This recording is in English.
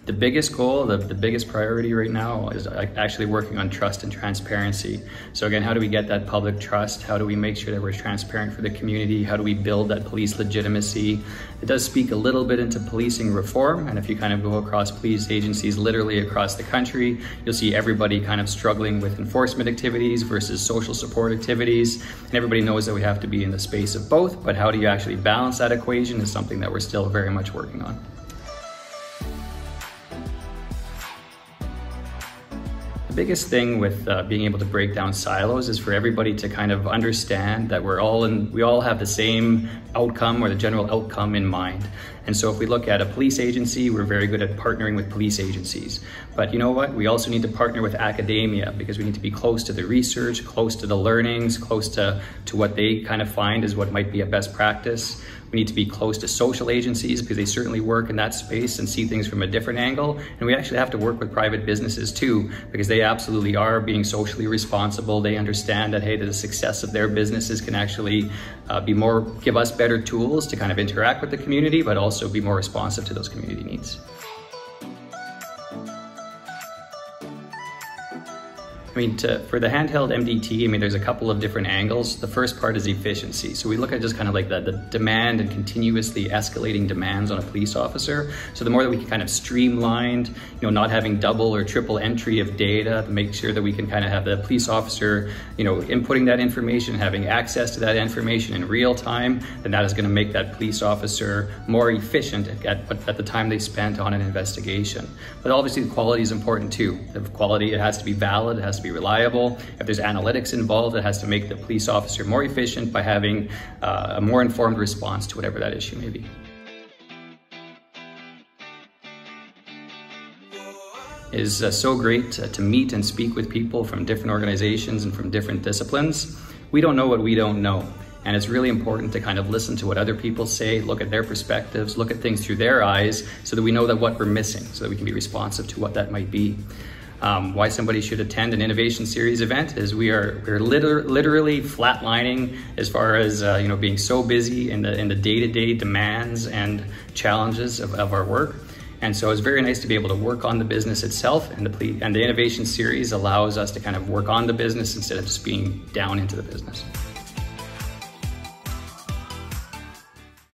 The biggest goal, the biggest priority right now is actually working on trust and transparency. So again, how do we get that public trust? How do we make sure that we're transparent for the community? How do we build that police legitimacy? It does speak a little bit into policing reform, and if you kind of go across police agencies literally across the country, you'll see everybody kind of struggling with enforcement activities versus social support activities, and everybody knows that we have to be in the space of both, but how do you actually balance that equation is something that we're still very much working on. The biggest thing with being able to break down silos is for everybody to kind of understand that we all have the same outcome or the general outcome in mind. And so if we look at a police agency, we're very good at partnering with police agencies. But you know what? We also need to partner with academia because we need to be close to the research, close to the learnings, close to what they kind of find is what might be a best practice. We need to be close to social agencies because they certainly work in that space and see things from a different angle. And we actually have to work with private businesses too, because they absolutely are being socially responsible. They understand that, hey, the success of their businesses can actually give us better tools to kind of interact with the community, but also be more responsive to those community needs. I mean, for the handheld MDT, I mean, there's a couple of different angles. The first part is efficiency. So we look at just kind of like the demand and continuously escalating demands on a police officer. So the more that we can kind of streamline, not having double or triple entry of data to make sure that we can kind of have the police officer, inputting that information, having access to that information in real time, then that is going to make that police officer more efficient at the time they spent on an investigation. But obviously the quality is important too. The quality, it has to be valid, it has to be reliable. If there's analytics involved, it has to make the police officer more efficient by having a more informed response to whatever that issue may be. It is so great to meet and speak with people from different organizations and from different disciplines. We don't know what we don't know. And it's really important to kind of listen to what other people say, look at their perspectives, look at things through their eyes so that we know that what we're missing, so that we can be responsive to what that might be. Why somebody should attend an Innovation Series event is we're literally flatlining as far as being so busy in the day-to-day demands and challenges of our work. And so it's very nice to be able to work on the business itself, and the Innovation Series allows us to kind of work on the business instead of just being down into the business.